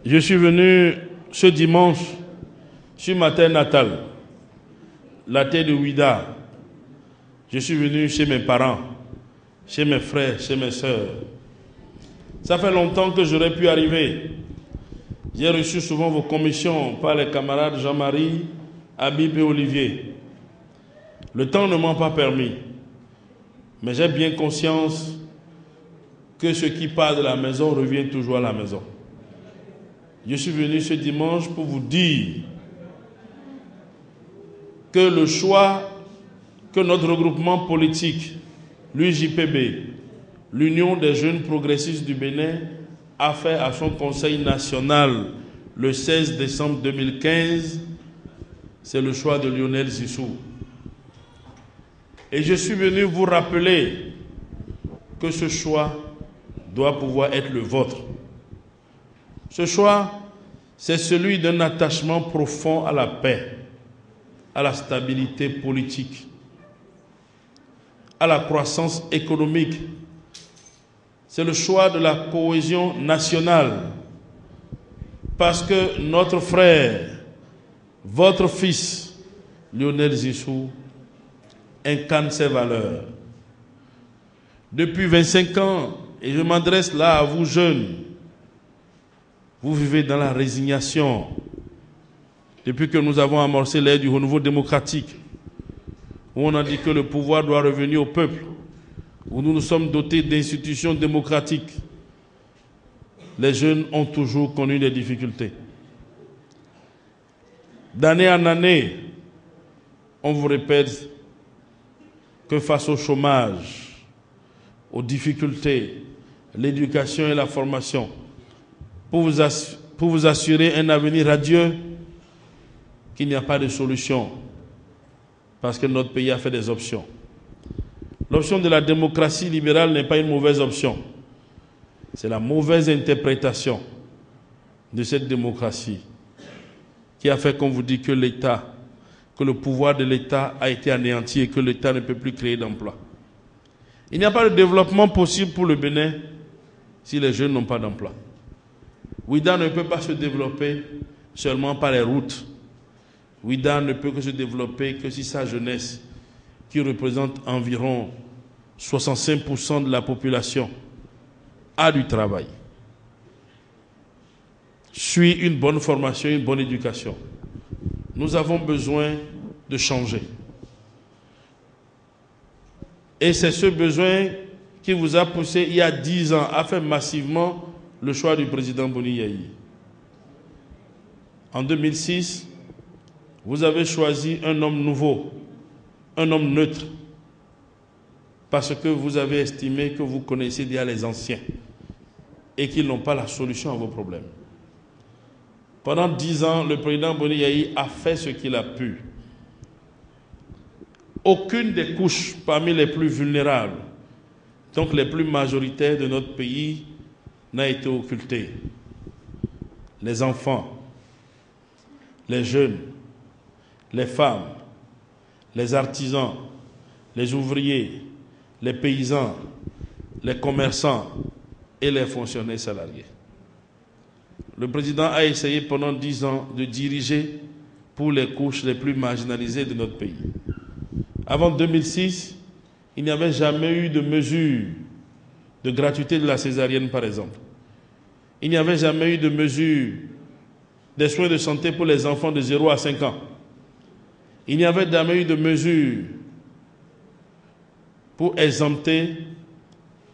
Je suis venu ce dimanche sur ma terre natale, la terre de Ouida. Je suis venu chez mes parents, chez mes frères, chez mes sœurs. Ça fait longtemps que j'aurais pu arriver. J'ai reçu souvent vos commissions par les camarades Jean-Marie, Habib et Olivier. Le temps ne m'a pas permis, mais j'ai bien conscience que ce qui part de la maison revient toujours à la maison. Je suis venu ce dimanche pour vous dire que le choix que notre regroupement politique, l'UJPB, l'Union des jeunes progressistes du Bénin, a fait à son conseil national le 16 décembre 2015, c'est le choix de Lionel Zissou. Et je suis venu vous rappeler que ce choix doit pouvoir être le vôtre. Ce choix, c'est celui d'un attachement profond à la paix, à la stabilité politique, à la croissance économique. C'est le choix de la cohésion nationale. Parce que notre frère, votre fils, Lionel Zissou, incarne ces valeurs. Depuis 25 ans, et je m'adresse là à vous jeunes, vous vivez dans la résignation. Depuis que nous avons amorcé l'ère du renouveau démocratique, où on a dit que le pouvoir doit revenir au peuple, où nous nous sommes dotés d'institutions démocratiques, les jeunes ont toujours connu des difficultés. D'année en année, on vous répète que face au chômage, aux difficultés, l'éducation et la formation, pour vous assurer un avenir radieux, qu'il n'y a pas de solution, parce que notre pays a fait des options. L'option de la démocratie libérale n'est pas une mauvaise option. C'est la mauvaise interprétation de cette démocratie qui a fait qu'on vous dit que l'État, que le pouvoir de l'État a été anéanti et que l'État ne peut plus créer d'emplois. Il n'y a pas de développement possible pour le Bénin si les jeunes n'ont pas d'emploi. Ouida ne peut pas se développer seulement par les routes. Ouida ne peut que se développer que si sa jeunesse, qui représente environ 65% de la population, a du travail, suit une bonne formation, une bonne éducation. Nous avons besoin de changer. Et c'est ce besoin qui vous a poussé il y a 10 ans à faire massivement le choix du président Boni Yayi. En 2006, vous avez choisi un homme nouveau, un homme neutre, parce que vous avez estimé que vous connaissez déjà les anciens et qu'ils n'ont pas la solution à vos problèmes. Pendant 10 ans, le président Boni Yayi a fait ce qu'il a pu. Aucune des couches parmi les plus vulnérables, donc les plus majoritaires de notre pays, n'a été occultée. Les enfants, les jeunes, les femmes, les artisans, les ouvriers, les paysans, les commerçants et les fonctionnaires salariés. Le président a essayé pendant 10 ans de diriger pour les couches les plus marginalisées de notre pays. Avant 2006, il n'y avait jamais eu de mesure de gratuité de la césarienne, par exemple. Il n'y avait jamais eu de mesure des soins de santé pour les enfants de 0 à 5 ans. Il n'y avait jamais eu de mesure pour exempter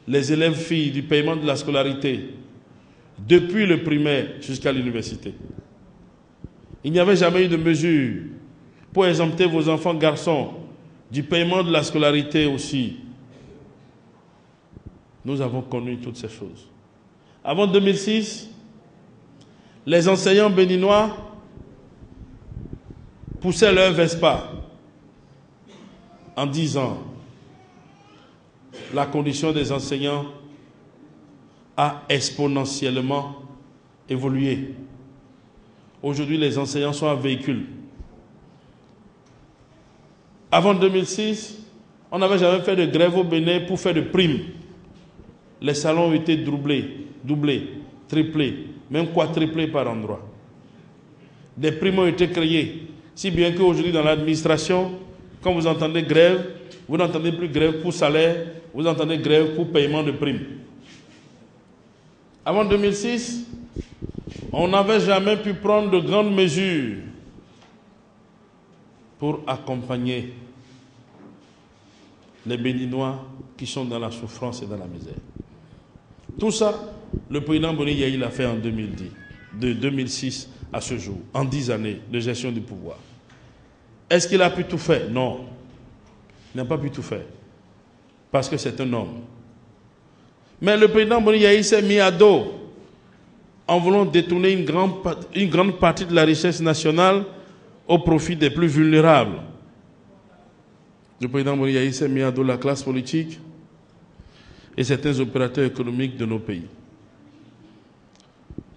les élèves filles du paiement de la scolarité depuis le primaire jusqu'à l'université. Il n'y avait jamais eu de mesure pour exempter vos enfants garçons du paiement de la scolarité aussi. Nous avons connu toutes ces choses. Avant 2006, les enseignants béninois poussaient leur Vespa en 10 ans. La condition des enseignants a exponentiellement évolué. Aujourd'hui, les enseignants sont à véhicule. Avant 2006, on n'avait jamais fait de grève au Bénin pour faire de primes. Les salaires ont été doublés, triplés, même quadruplé par endroit. Des primes ont été créées, si bien qu'aujourd'hui dans l'administration, quand vous entendez grève, vous n'entendez plus grève pour salaire, vous entendez grève pour paiement de primes. Avant 2006, on n'avait jamais pu prendre de grandes mesures pour accompagner les Béninois qui sont dans la souffrance et dans la misère. Tout ça, le président Boni Yayi l'a fait en 2010, de 2006 à ce jour, en 10 années de gestion du pouvoir. Est-ce qu'il a pu tout faire? Non. Il n'a pas pu tout faire. Parce que c'est un homme. Mais le président Boni Yayi s'est mis à dos en voulant détourner une grande partie de la richesse nationale au profit des plus vulnérables. Le président Boni Yayi s'est mis à dos la classe politique et certains opérateurs économiques de nos pays.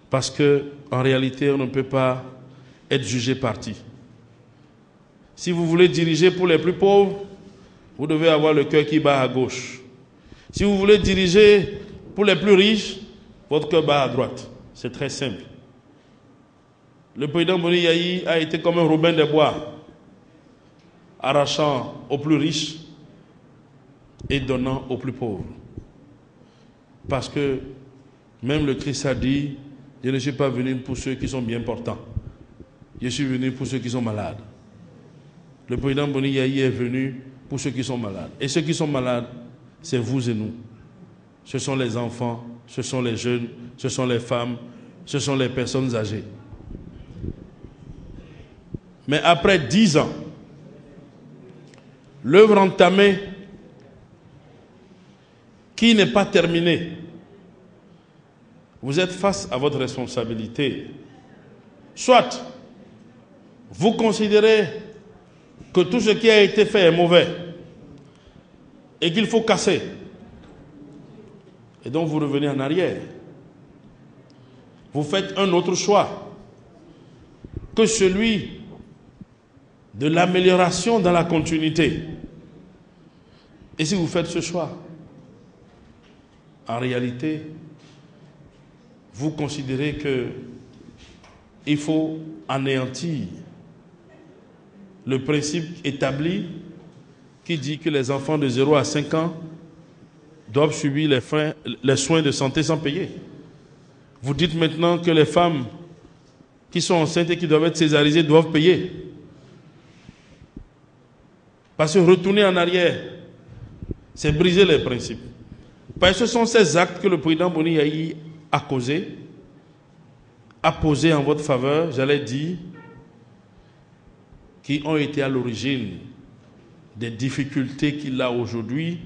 Parce qu'en réalité, on ne peut pas être jugé parti. Si vous voulez diriger pour les plus pauvres, vous devez avoir le cœur qui bat à gauche. Si vous voulez diriger pour les plus riches, votre cœur bat à droite. C'est très simple. Le président Boni Yayi a été comme un Robin des Bois, arrachant aux plus riches et donnant aux plus pauvres. Parce que même le Christ a dit, je ne suis pas venu pour ceux qui sont bien portants. Je suis venu pour ceux qui sont malades. Le président Boni Yayi est venu pour ceux qui sont malades. Et ceux qui sont malades, c'est vous et nous. Ce sont les enfants, ce sont les jeunes, ce sont les femmes, ce sont les personnes âgées. Mais après 10 ans, l'œuvre entamée, qui n'est pas terminée, vous êtes face à votre responsabilité. Soit vous considérez que tout ce qui a été fait est mauvais et qu'il faut casser. Et donc vous revenez en arrière. Vous faites un autre choix que celui de l'amélioration dans la continuité. Et si vous faites ce choix, en réalité, vous considérez qu'il faut anéantir le principe établi qui dit que les enfants de 0 à 5 ans doivent subir les soins de santé sans payer. Vous dites maintenant que les femmes qui sont enceintes et qui doivent être césarisées doivent payer. Parce que retourner en arrière, c'est briser les principes. Parce que ce sont ces actes que le président Boni Yayi a causés, a posé en votre faveur, j'allais dire, qui ont été à l'origine des difficultés qu'il a aujourd'hui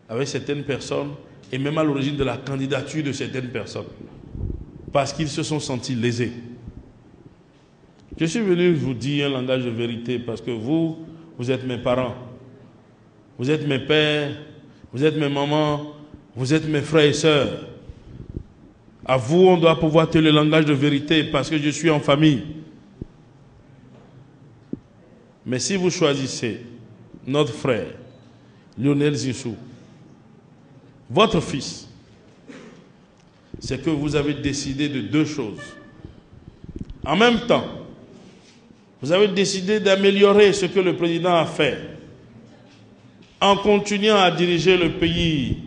avec certaines personnes et même à l'origine de la candidature de certaines personnes. Parce qu'ils se sont sentis lésés. Je suis venu vous dire un langage de vérité parce que vous êtes mes parents, vous êtes mes pères, vous êtes mes mamans, vous êtes mes frères et sœurs. À vous, on doit pouvoir tenir le langage de vérité parce que je suis en famille. Mais si vous choisissez notre frère, Lionel Zinsou, votre fils, c'est que vous avez décidé de deux choses. En même temps, vous avez décidé d'améliorer ce que le président a fait en continuant à diriger le pays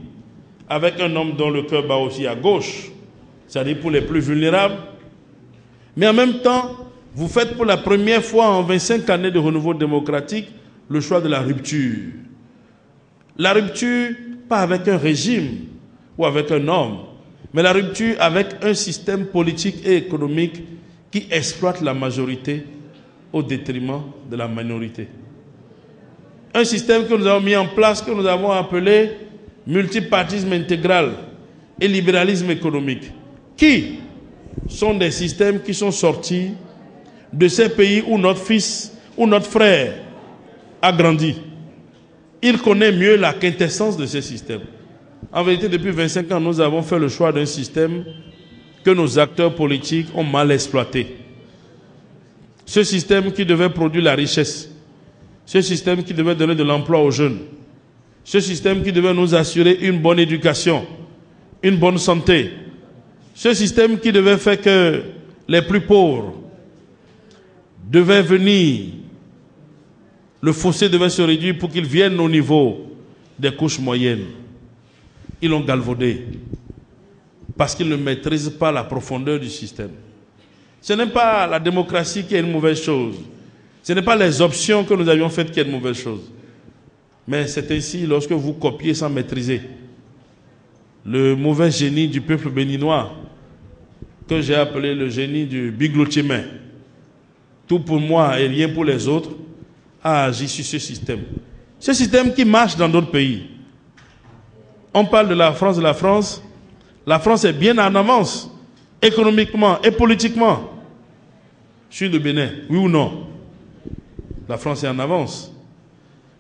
avec un homme dont le cœur bat aussi à gauche, c'est-à-dire pour les plus vulnérables. Mais en même temps, vous faites pour la première fois en 25 années de renouveau démocratique le choix de la rupture. La rupture, pas avec un régime ou avec un homme, mais la rupture avec un système politique et économique qui exploite la majorité au détriment de la minorité. Un système que nous avons mis en place, que nous avons appelé multipartisme intégral et libéralisme économique, qui sont des systèmes qui sont sortis de ces pays où notre fils ou notre frère a grandi. Il connaît mieux la quintessence de ces systèmes. En vérité, depuis 25 ans, nous avons fait le choix d'un système que nos acteurs politiques ont mal exploité. Ce système qui devait produire la richesse, ce système qui devait donner de l'emploi aux jeunes, ce système qui devait nous assurer une bonne éducation, une bonne santé, Ce système qui devait faire que les plus pauvres devaient venir, le fossé devait se réduire pour qu'ils viennent au niveau des couches moyennes. Ils l'ont galvaudé parce qu'ils ne maîtrisent pas la profondeur du système. Ce n'est pas la démocratie qui est une mauvaise chose. Ce n'est pas les options que nous avions faites qui est une mauvaise chose. Mais c'est ainsi lorsque vous copiez sans maîtriser. Le mauvais génie du peuple béninois, que j'ai appelé le génie du biglotier-main, tout pour moi et rien pour les autres, a agi sur ce système. Ce système qui marche dans d'autres pays. On parle de la France, La France est bien en avance, économiquement et politiquement, sur le Bénin, oui ou non? La France est en avance.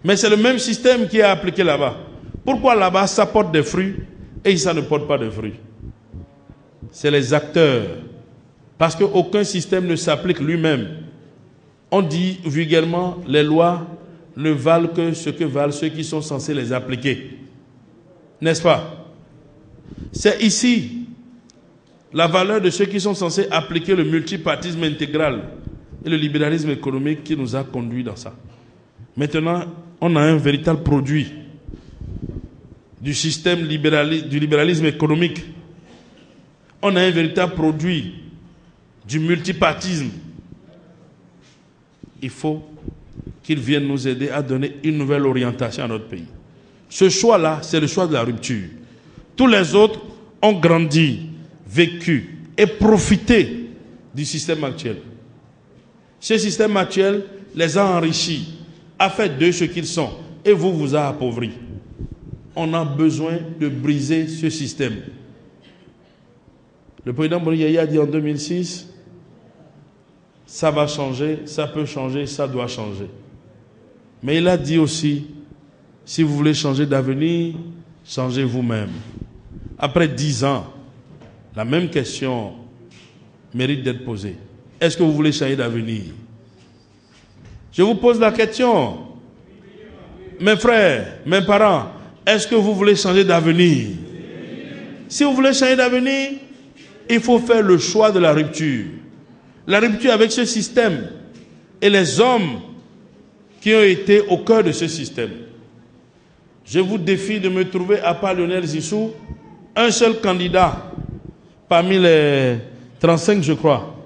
Mais c'est le même système qui est appliqué là-bas. Pourquoi là-bas ça porte des fruits et ça ne porte pas de fruits? C'est les acteurs. Parce qu'aucun système ne s'applique lui-même. On dit vulgairement, les lois ne valent que ce que valent ceux qui sont censés les appliquer. N'est-ce pas? C'est ici la valeur de ceux qui sont censés appliquer le multipartisme intégral et le libéralisme économique qui nous a conduits dans ça. Maintenant, on a un véritable produit du système du libéralisme économique. On a un véritable produit du multipartisme. Il faut qu'ils viennent nous aider à donner une nouvelle orientation à notre pays. Ce choix-là, c'est le choix de la rupture. Tous les autres ont grandi, vécu et profité du système actuel. Ce système actuel les a enrichis, a fait d'eux ce qu'ils sont, et vous a appauvris. On a besoin de briser ce système. Le président Boni Yaya a dit en 2006, ça va changer, ça peut changer, ça doit changer. Mais il a dit aussi, si vous voulez changer d'avenir, changez vous-même. Après 10 ans, la même question mérite d'être posée. Est-ce que vous voulez changer d'avenir? Je vous pose la question. Mes frères, mes parents, est-ce que vous voulez changer d'avenir? Si vous voulez changer d'avenir, il faut faire le choix de la rupture. La rupture avec ce système et les hommes qui ont été au cœur de ce système. Je vous défie de me trouver, à part Lionel Zissou, un seul candidat parmi les 35, je crois.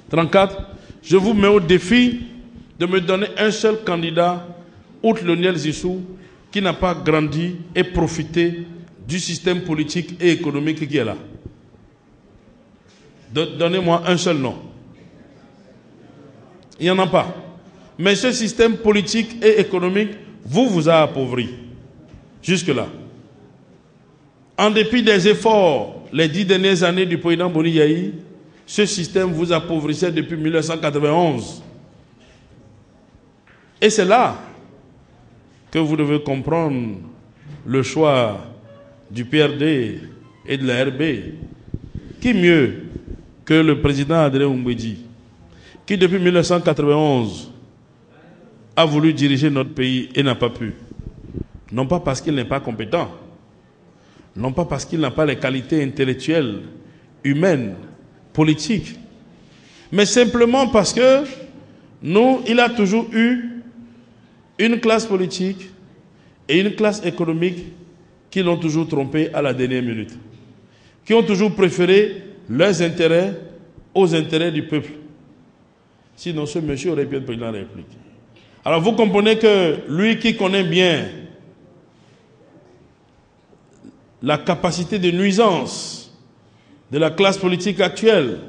34. Je vous mets au défi de me donner un seul candidat, outre Lionel Zissou, qui n'a pas grandi et profité du système politique et économique qui est là. Donnez-moi un seul nom. Il n'y en a pas. Mais ce système politique et économique vous a appauvri. Jusque-là. En dépit des efforts, les 10 dernières années du président Boni Yaya, ce système vous appauvrissait depuis 1991. Et c'est là que vous devez comprendre le choix du PRD et de la RB. Qui mieux que le président Adrien Oumbédi, qui depuis 1991 a voulu diriger notre pays et n'a pas pu. Non pas parce qu'il n'est pas compétent, non pas parce qu'il n'a pas les qualités intellectuelles, humaines, politiques, mais simplement parce que il a toujours eu une classe politique et une classe économique qui l'ont toujours trompé à la dernière minute, qui ont toujours préféré leurs intérêts aux intérêts du peuple. Sinon, ce monsieur aurait pu être président de la République. Alors vous comprenez que lui qui connaît bien la capacité de nuisance de la classe politique actuelle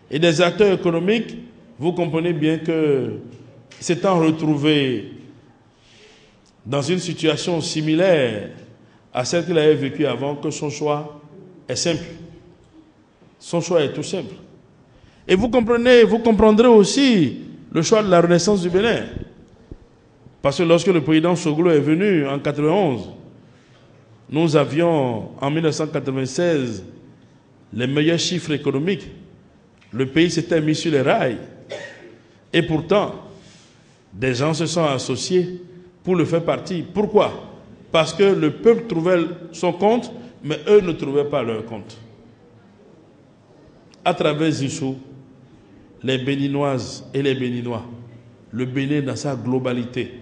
et des acteurs économiques, vous comprenez bien que s'étant retrouvé dans une situation similaire à celle qu'il avait vécue avant, que son choix est simple. Son choix est tout simple. Et vous comprendrez aussi le choix de la Renaissance du Bénin. Parce que lorsque le président Soglo est venu en 1991, nous avions en 1996 les meilleurs chiffres économiques. Le pays s'était mis sur les rails. Et pourtant, des gens se sont associés pour le faire partie. Pourquoi? Parce que le peuple trouvait son compte, mais eux ne trouvaient pas leur compte. à travers Zissou, les Béninoises et les Béninois, le Bénin dans sa globalité,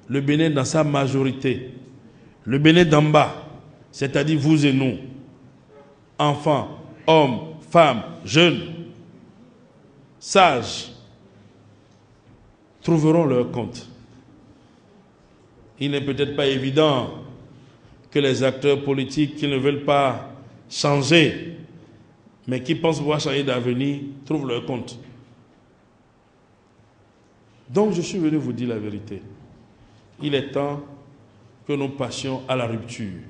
le Bénin dans sa majorité, le Bénin d'en bas, c'est-à-dire vous et nous, enfants, hommes, femmes, jeunes, sages, trouveront leur compte. Il n'est peut-être pas évident que les acteurs politiques qui ne veulent pas changer, mais qui pensent pouvoir changer d'avenir, trouvent leur compte. Donc je suis venu vous dire la vérité. Il est temps que nous passions à la rupture.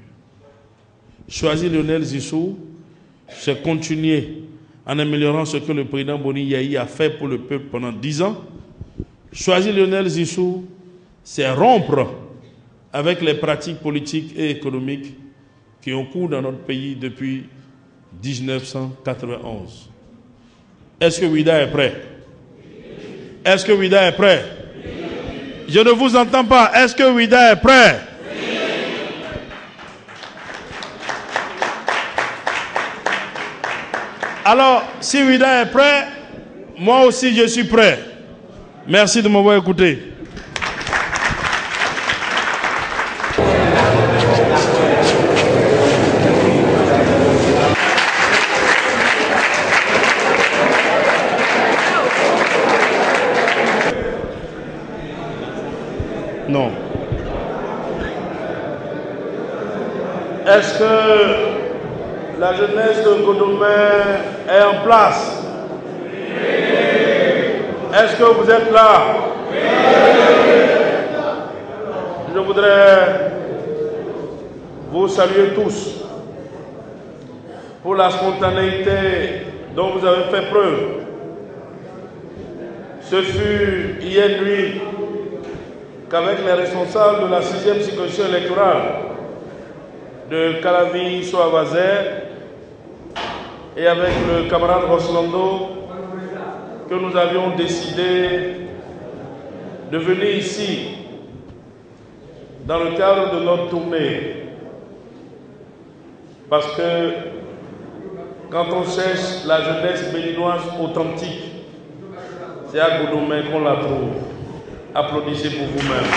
Choisir Lionel Zissou, c'est continuer en améliorant ce que le président Boni Yayi a fait pour le peuple pendant 10 ans. Choisir Lionel Zissou, c'est rompre avec les pratiques politiques et économiques qui ont cours dans notre pays depuis 1991. Est-ce que Ouida est prêt? Est-ce que Ouida est prêt? Je ne vous entends pas. Est-ce que Ouida est prêt? Alors, si Ouida est prêt, moi aussi je suis prêt. Merci de m'avoir écouté. Non. Est-ce que la jeunesse de Godomé est en place? Est-ce que vous êtes là? Je voudrais vous saluer tous pour la spontanéité dont vous avez fait preuve. Ce fut hier nuit qu'avec les responsables de la 6e circonscription électorale de Calavi-Soavazer et avec le camarade Roslando que nous avions décidé de venir ici dans le cadre de notre tournée. Parce que quand on cherche la jeunesse béninoise authentique, c'est à Godomé qu'on la trouve. Applaudissez pour vous-même.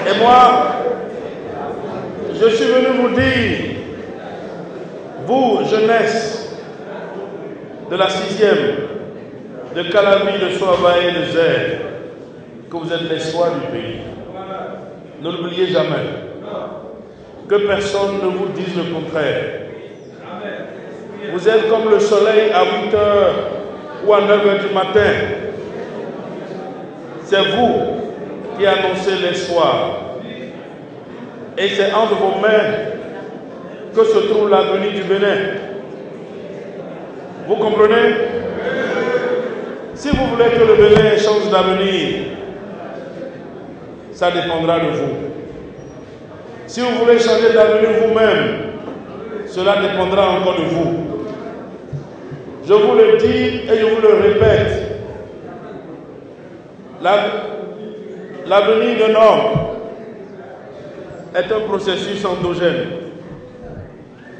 Et moi, je suis venu vous dire, vous, jeunesse de la 6e, de Calavi, de Soavazer et de Zer, que vous êtes l'espoir du pays. Ne l'oubliez jamais. Que personne ne vous dise le contraire. Vous êtes comme le soleil à 8 h ou à 9 h du matin. C'est vous qui annoncez l'espoir. Et c'est entre vos mains que se trouve l'avenir du Bénin. Vous comprenez? Si vous voulez que le Bénin change d'avenir, ça dépendra de vous. Si vous voulez changer d'avenir vous-même, cela dépendra encore de vous. Je vous le dis et je vous le répète. L'avenir d'un homme est un processus endogène.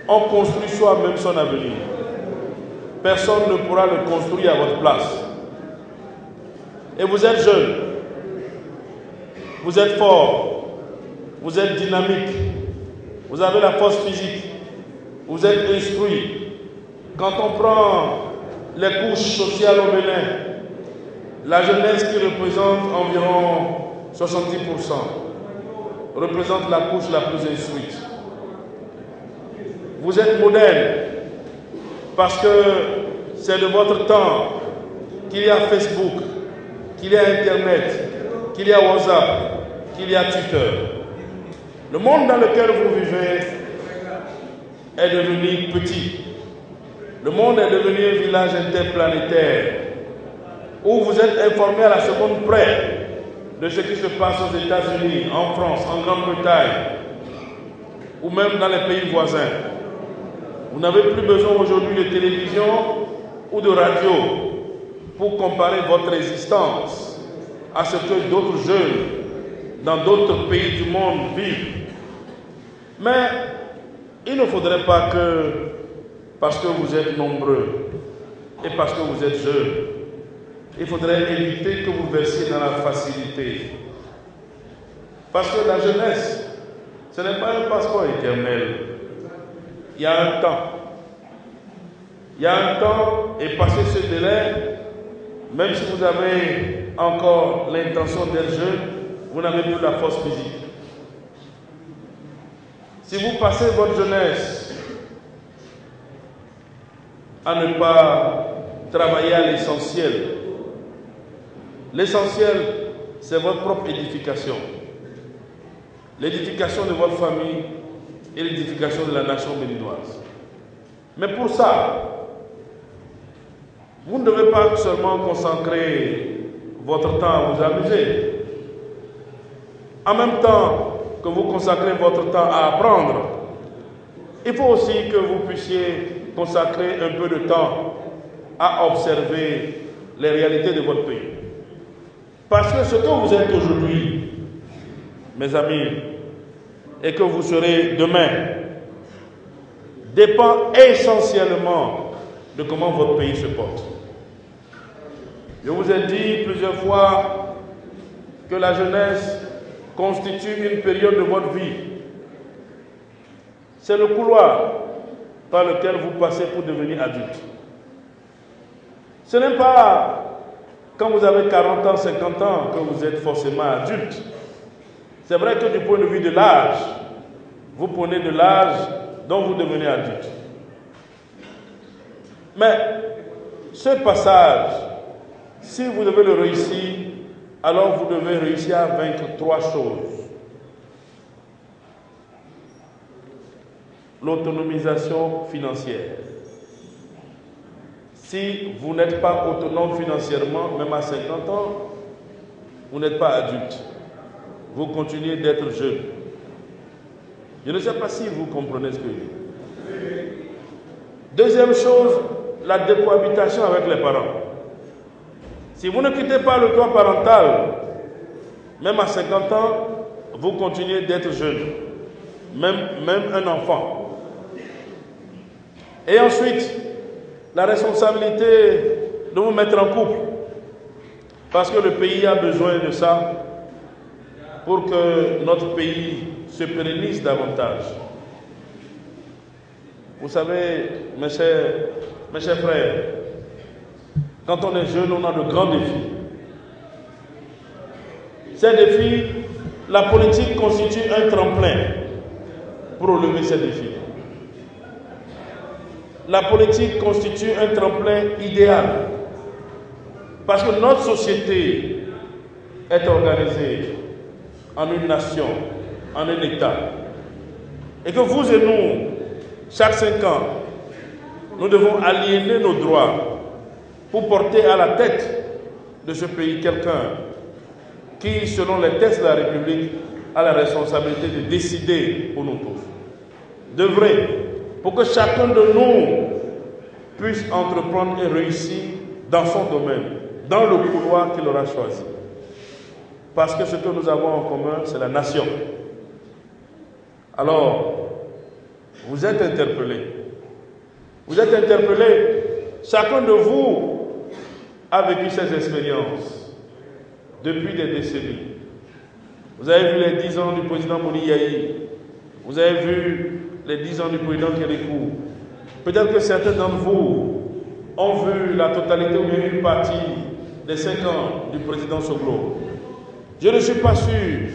On construit soi-même son avenir. Personne ne pourra le construire à votre place. Et vous êtes jeune. Vous êtes fort. Vous êtes dynamique. Vous avez la force physique. Vous êtes instruit. Quand on prend les couches sociales au Bénin, la jeunesse qui représente environ 70% représente la couche la plus instruite. Vous êtes moderne parce que c'est de votre temps qu'il y a Facebook, qu'il y a Internet, qu'il y a WhatsApp, qu'il y a Twitter. Le monde dans lequel vous vivez est devenu petit. Le monde est devenu un village interplanétaire où vous êtes informé à la seconde près de ce qui se passe aux États-Unis, en France, en Grande-Bretagne ou même dans les pays voisins. Vous n'avez plus besoin aujourd'hui de télévision ou de radio pour comparer votre existence à ce que d'autres jeunes dans d'autres pays du monde vivent. Mais Il ne faudrait pas que, parce que vous êtes nombreux et parce que vous êtes jeunes, il faudrait éviter que vous versiez dans la facilité. Parce que la jeunesse, ce n'est pas un passeport éternel. Il y a un temps. Il y a un temps, et passé ce délai, même si vous avez encore l'intention d'être jeune, vous n'avez plus la force physique. Si vous passez votre jeunesse à ne pas travailler à l'essentiel, l'essentiel, c'est votre propre édification. L'édification de votre famille et l'édification de la nation béninoise. Mais pour ça, vous ne devez pas seulement consacrer votre temps à vous amuser. En même temps que vous consacrez votre temps à apprendre, il faut aussi que vous puissiez consacrer un peu de temps à observer les réalités de votre pays. Parce que ce que vous êtes aujourd'hui, mes amis, et que vous serez demain, dépend essentiellement de comment votre pays se porte. Je vous ai dit plusieurs fois que la jeunesse constitue une période de votre vie. C'est le couloir par lequel vous passez pour devenir adulte. Ce n'est pas quand vous avez 40 ans, 50 ans que vous êtes forcément adulte. C'est vrai que du point de vue de l'âge, vous prenez de l'âge dont vous devenez adulte. Mais ce passage, si vous devez le réussir, alors vous devez réussir à vaincre trois choses. L'autonomisation financière. Si vous n'êtes pas autonome financièrement, même à 50 ans, vous n'êtes pas adulte. Vous continuez d'être jeune. Je ne sais pas si vous comprenez ce que je dis. Deuxième chose, la décohabitation avec les parents. Si vous ne quittez pas le toit parental, même à 50 ans, vous continuez d'être jeune. Même un enfant. Et ensuite, la responsabilité de vous mettre en couple. Parce que le pays a besoin de ça pour que notre pays se pérennise davantage. Vous savez, mes chers frères, quand on est jeune, on a de grands défis. Ces défis, la politique constitue un tremplin pour relever ces défis. La politique constitue un tremplin idéal parce que notre société est organisée en une nation, en un État. Et que vous et nous, chaque 5 ans, nous devons aliéner nos droits pour porter à la tête de ce pays quelqu'un qui, selon les textes de la République, a la responsabilité de décider pour nous tous. D'œuvrer pour que chacun de nous puisse entreprendre et réussir dans son domaine, dans le couloir qu'il aura choisi. Parce que ce que nous avons en commun, c'est la nation. Alors, vous êtes interpellés. Vous êtes interpellés. Chacun de vous a vécu ces expériences depuis des décennies. Vous avez vu les 10 ans du président Moni Yahi. Vous avez vu les 10 ans du président Kérékou. Peut-être que certains d'entre vous ont vu la totalité ou bien une partie des 5 ans du président Soglo. Je ne suis pas sûr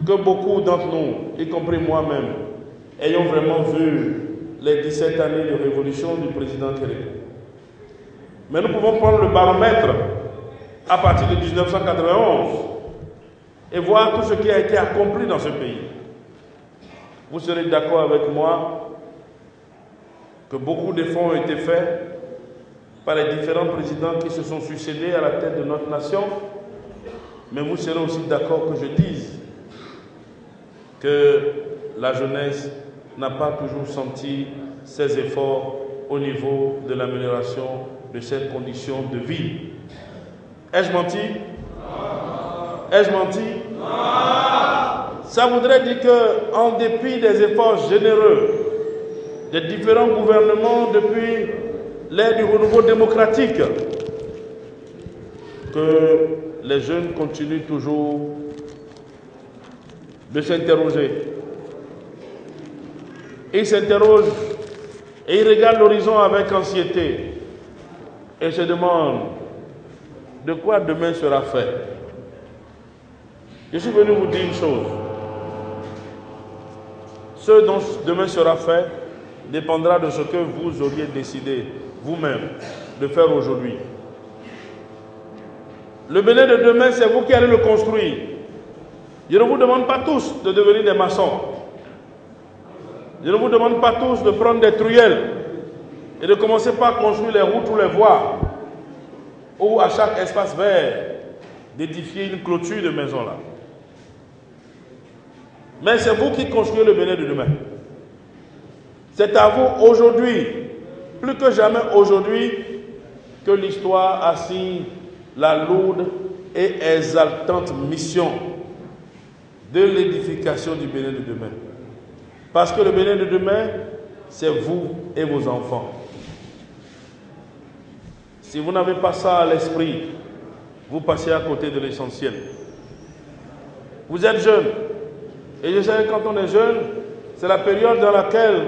que beaucoup d'entre nous, y compris moi-même, ayons vraiment vu les 17 années de révolution du président Kérékou. Mais nous pouvons prendre le baromètre à partir de 1991 et voir tout ce qui a été accompli dans ce pays. Vous serez d'accord avec moi que beaucoup d'efforts ont été faits par les différents présidents qui se sont succédés à la tête de notre nation, mais vous serez aussi d'accord que je dise que la jeunesse n'a pas toujours senti ses efforts au niveau de l'amélioration de cette condition de vie. Ai-je menti? Ai-je menti? Ça voudrait dire qu'en dépit des efforts généreux des différents gouvernements depuis l'ère du renouveau démocratique que les jeunes continuent toujours de s'interroger. Ils s'interrogent et ils regardent l'horizon avec anxiété et se demandent de quoi demain sera fait. Je suis venu vous dire une chose. Ce dont demain sera fait dépendra de ce que vous auriez décidé vous-même de faire aujourd'hui. Le Bénin de demain, c'est vous qui allez le construire. Je ne vous demande pas tous de devenir des maçons. Je ne vous demande pas tous de prendre des truelles et de commencer par construire les routes ou les voies ou à chaque espace vert d'édifier une clôture de maison là. Mais c'est vous qui construisez le Bénin de demain. C'est à vous aujourd'hui, plus que jamais aujourd'hui, que l'histoire assigne la lourde et exaltante mission de l'édification du Bénin de demain. Parce que le Bénin de demain, c'est vous et vos enfants. Si vous n'avez pas ça à l'esprit, vous passez à côté de l'essentiel. Vous êtes jeune. Et je sais que quand on est jeune, c'est la période dans laquelle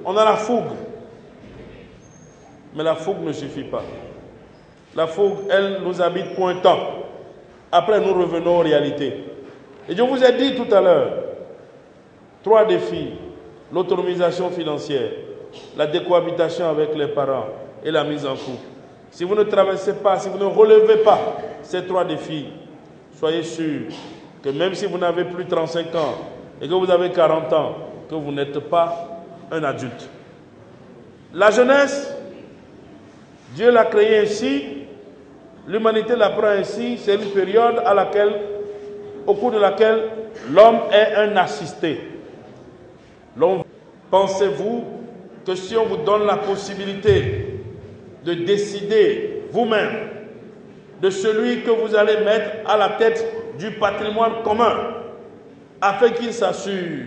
on a la fougue. Mais la fougue ne suffit pas. La fougue, elle nous habite pour un temps. Après, nous revenons aux réalités. Et je vous ai dit tout à l'heure, 3 défis. L'autonomisation financière, la décohabitation avec les parents et la mise en couple. Si vous ne traversez pas, si vous ne relevez pas ces 3 défis, soyez sûrs que même si vous n'avez plus 35 ans et que vous avez 40 ans, que vous n'êtes pas un adulte. La jeunesse, Dieu l'a créée ainsi, l'humanité la prend ainsi, c'est une période au cours de laquelle l'homme est un assisté. Pensez-vous que si on vous donne la possibilité de décider vous-même de celui que vous allez mettre à la tête du patrimoine commun afin qu'il s'assure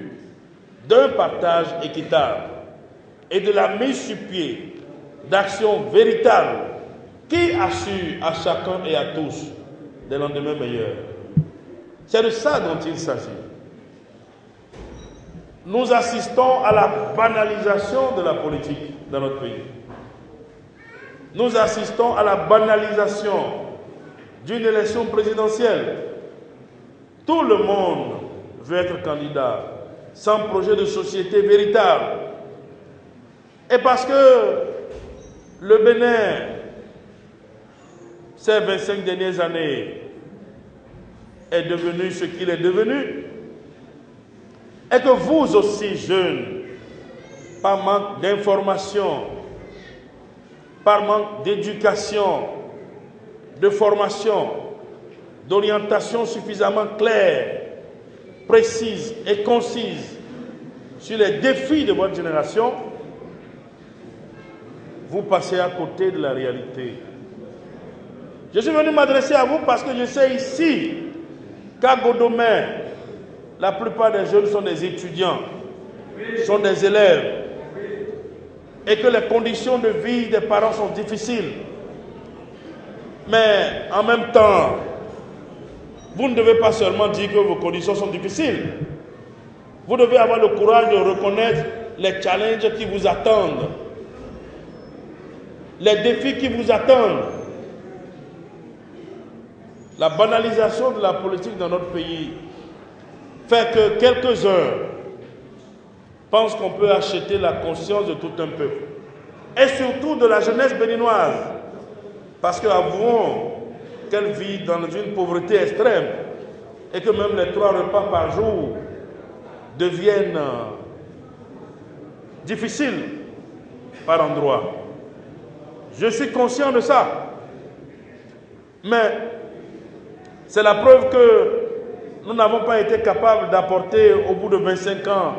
d'un partage équitable et de la mise sur pied d'actions véritables qui assurent à chacun et à tous des lendemains meilleurs? C'est de ça dont il s'agit. Nous assistons à la banalisation de la politique dans notre pays. Nous assistons à la banalisation d'une élection présidentielle. Tout le monde veut être candidat, sans projet de société véritable. Et parce que le Bénin, ces 25 dernières années, est devenu ce qu'il est devenu, et que vous aussi, jeunes, par manque d'information, par manque d'éducation, de formation, d'orientation suffisamment claire, précise et concise sur les défis de votre génération, vous passez à côté de la réalité. Je suis venu m'adresser à vous parce que je sais ici qu'à Godomè, la plupart des jeunes sont des étudiants, sont des élèves, et que les conditions de vie des parents sont difficiles. Mais en même temps, vous ne devez pas seulement dire que vos conditions sont difficiles. Vous devez avoir le courage de reconnaître les challenges qui vous attendent, les défis qui vous attendent. La banalisation de la politique dans notre pays fait que quelques-uns pensent qu'on peut acheter la conscience de tout un peuple. Et surtout de la jeunesse béninoise. Parce qu'avouons qu'elle vit dans une pauvreté extrême et que même les 3 repas par jour deviennent difficiles par endroits. Je suis conscient de ça. Mais c'est la preuve que nous n'avons pas été capables d'apporter au bout de 25 ans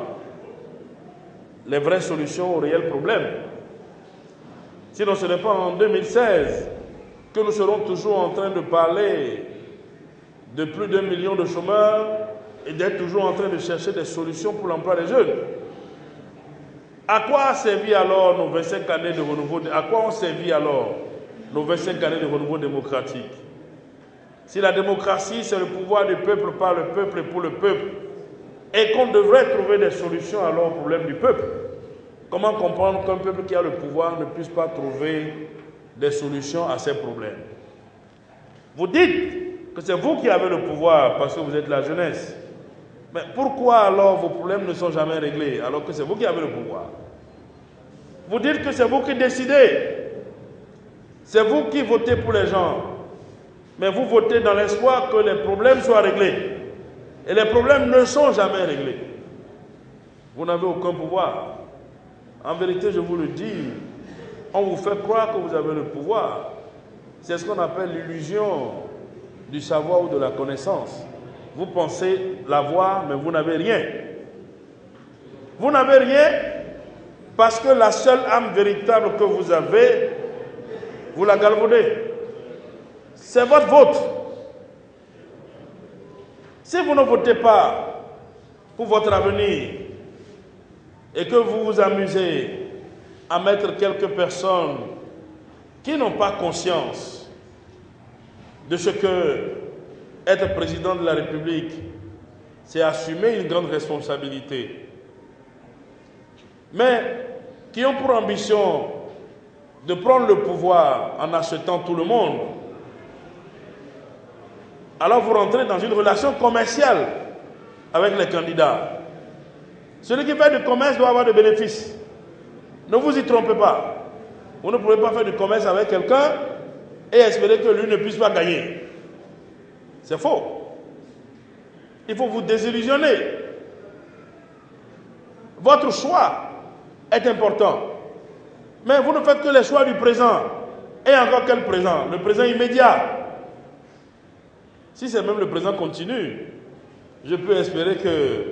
les vraies solutions aux réels problèmes. Sinon, ce n'est pas en 2016 que nous serons toujours en train de parler de plus d'1 million de chômeurs et d'être toujours en train de chercher des solutions pour l'emploi des jeunes. À quoi a servi alors nos 25 années de renouveau? À quoi ont servi alors nos 25 années de renouveau démocratique? Si la démocratie, c'est le pouvoir du peuple par le peuple et pour le peuple, et qu'on devrait trouver des solutions alors aux problèmes du peuple, comment comprendre qu'un peuple qui a le pouvoir ne puisse pas trouver des solutions à ces problèmes? Vous dites que c'est vous qui avez le pouvoir parce que vous êtes la jeunesse. Mais pourquoi alors vos problèmes ne sont jamais réglés alors que c'est vous qui avez le pouvoir? Vous dites que c'est vous qui décidez. C'est vous qui votez pour les gens. Mais vous votez dans l'espoir que les problèmes soient réglés. Et les problèmes ne sont jamais réglés. Vous n'avez aucun pouvoir. En vérité, je vous le dis, on vous fait croire que vous avez le pouvoir. C'est ce qu'on appelle l'illusion du savoir ou de la connaissance. Vous pensez l'avoir, mais vous n'avez rien. Vous n'avez rien parce que la seule âme véritable que vous avez, vous la galvaudez. C'est votre vote. Si vous ne votez pas pour votre avenir et que vous vous amusez à mettre quelques personnes qui n'ont pas conscience de ce que être président de la République, c'est assumer une grande responsabilité, mais qui ont pour ambition de prendre le pouvoir en achetant tout le monde, alors vous rentrez dans une relation commerciale avec les candidats. Celui qui fait du commerce doit avoir des bénéfices. Ne vous y trompez pas. Vous ne pouvez pas faire du commerce avec quelqu'un et espérer que lui ne puisse pas gagner. C'est faux. Il faut vous désillusionner. Votre choix est important. Mais vous ne faites que les choix du présent. Et encore quel présent? Le présent immédiat. Si c'est même le présent continu, je peux espérer que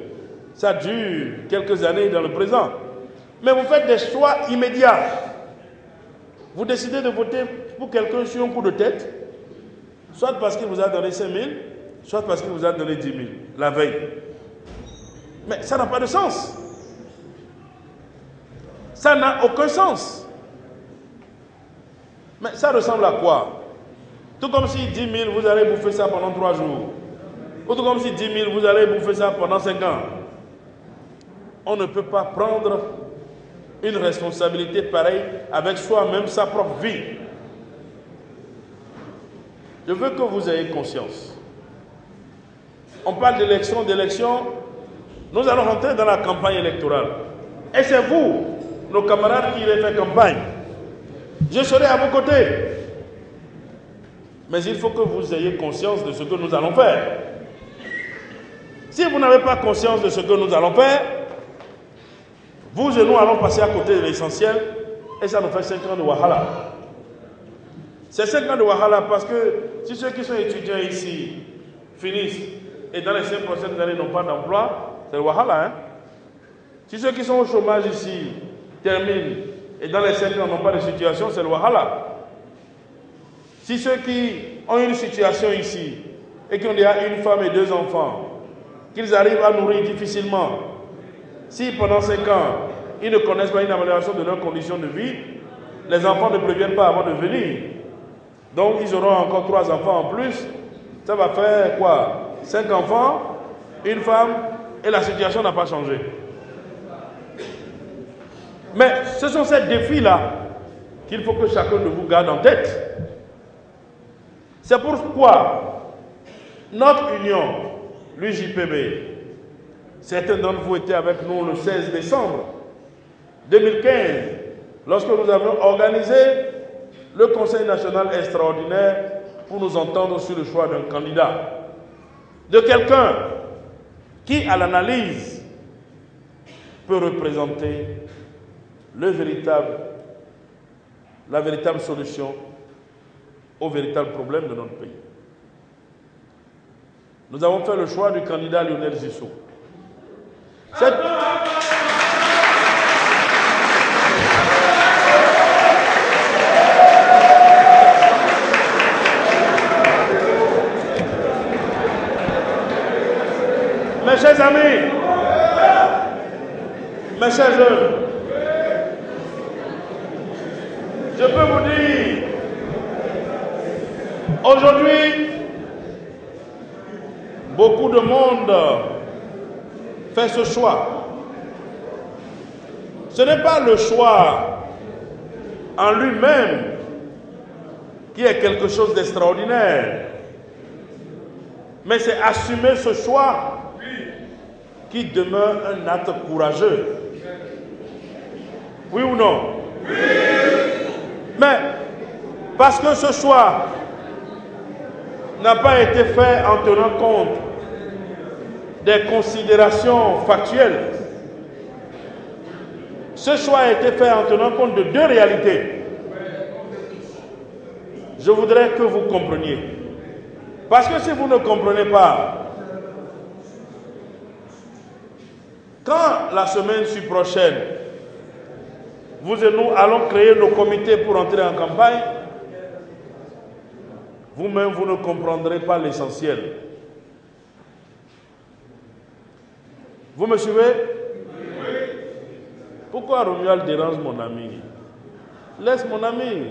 ça dure quelques années dans le présent. Mais vous faites des choix immédiats. Vous décidez de voter pour quelqu'un sur un coup de tête, soit parce qu'il vous a donné 5 000, soit parce qu'il vous a donné 10 000 la veille. Mais ça n'a pas de sens. Ça n'a aucun sens. Mais ça ressemble à quoi? Tout comme si 10 000, vous allez bouffer ça pendant 3 jours. Ou tout comme si 10 000, vous allez bouffer ça pendant 5 ans. On ne peut pas prendre une responsabilité pareille avec soi-même, sa propre vie. Je veux que vous ayez conscience. On parle d'élection, Nous allons rentrer dans la campagne électorale. Et c'est vous, nos camarades, qui allez faire campagne. Je serai à vos côtés. Mais il faut que vous ayez conscience de ce que nous allons faire. Si vous n'avez pas conscience de ce que nous allons faire, vous et nous allons passer à côté de l'essentiel et ça nous fait 5 ans de Wahala. C'est 5 ans de Wahala parce que si ceux qui sont étudiants ici finissent et dans les 5 prochaines années n'ont pas d'emploi, c'est le Wahala. Hein? Si ceux qui sont au chômage ici terminent et dans les 5 ans n'ont pas de situation, c'est le Wahala. Si ceux qui ont une situation ici et qui ont déjà une femme et 2 enfants, qu'ils arrivent à nourrir difficilement, si pendant 5 ans, ils ne connaissent pas une amélioration de leurs conditions de vie, les enfants ne préviennent pas avant de venir. Donc ils auront encore 3 enfants en plus. Ça va faire quoi? 5 enfants, une femme, et la situation n'a pas changé. Mais ce sont ces défis-là qu'il faut que chacun de vous garde en tête. C'est pourquoi notre union, l'UJPB, certains d'entre vous étaient avec nous le 16 décembre 2015, lorsque nous avons organisé le Conseil national extraordinaire pour nous entendre sur le choix d'un candidat, de quelqu'un qui, à l'analyse, peut représenter la véritable solution au véritable problème de notre pays. Nous avons fait le choix du candidat Lionel Zissou. Mes chers amis, mes chers jeunes, je peux vous dire, aujourd'hui, beaucoup de monde fait ce choix. Ce n'est pas le choix en lui-même qui est quelque chose d'extraordinaire, mais c'est assumer ce choix qui demeure un acte courageux. Oui ou non? Oui. Mais parce que ce choix n'a pas été fait en tenant compte des considérations factuelles, ce choix a été fait en tenant compte de deux réalités. Je voudrais que vous compreniez. Parce que si vous ne comprenez pas, quand la semaine prochaine, vous et nous allons créer nos comités pour entrer en campagne, vous-même, vous ne comprendrez pas l'essentiel. Vous me suivez? Oui. Pourquoi Romuald dérange mon ami? Laisse mon ami.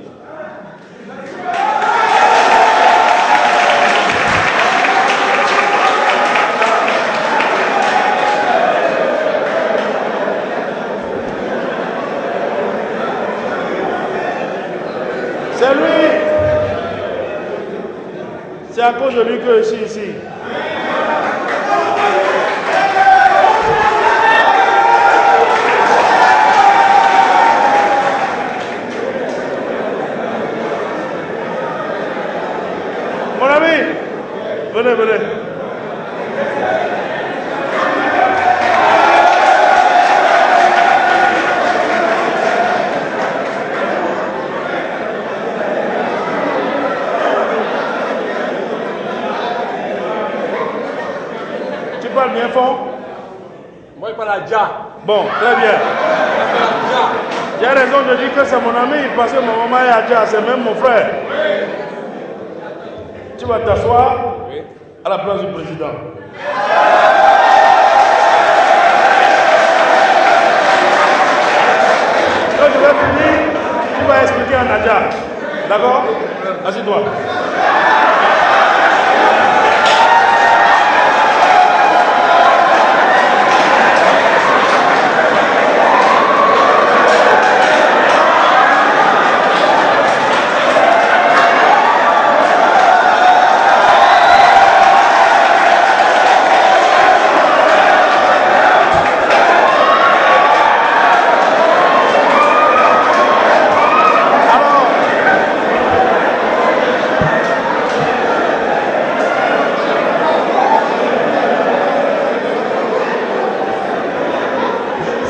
C'est lui. C'est à cause de lui que je suis ici. Mon ami, venez, venez. Tu parles bien fort? Moi, je parle à Dja. Bon, très bien. J'ai raison de dire que c'est mon ami parce que mon maman est à Dja, c'est même mon frère. Tu vas t'asseoir à la place du président. Quand je vais finir, tu vas expliquer à Nadia. D'accord? Assieds-toi.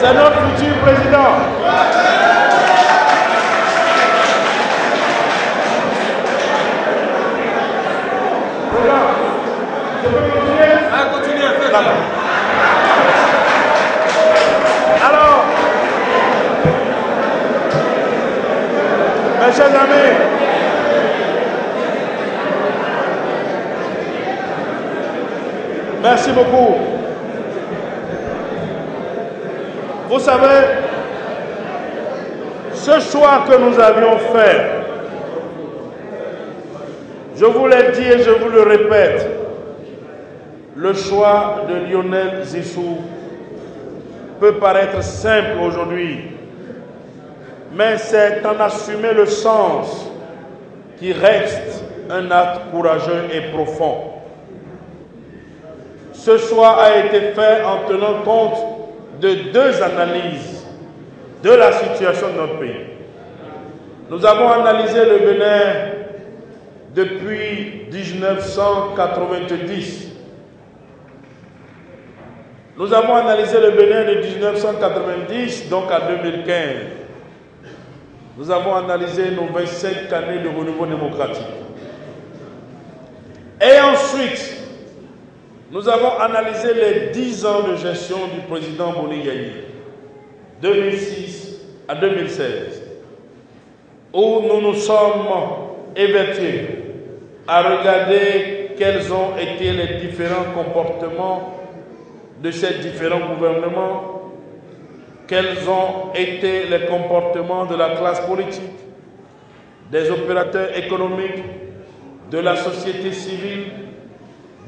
C'est notre futur président. Président, je peux continuer? Continuez à faire ça. Alors, mes chers amis, merci beaucoup. Vous savez, ce choix que nous avions fait, je vous l'ai dit et je vous le répète, le choix de Lionel Zissou peut paraître simple aujourd'hui, mais c'est en assumer le sens qui reste un acte courageux et profond. Ce choix a été fait en tenant compte de deux analyses de la situation de notre pays. Nous avons analysé le Bénin depuis 1990. Nous avons analysé le Bénin de 1990 donc à 2015. Nous avons analysé nos 25 années de renouveau démocratique. Et ensuite, nous avons analysé les 10 ans de gestion du président Boni Yayi, 2006 à 2016, où nous nous sommes évertués à regarder quels ont été les différents comportements de ces différents gouvernements, quels ont été les comportements de la classe politique, des opérateurs économiques, de la société civile,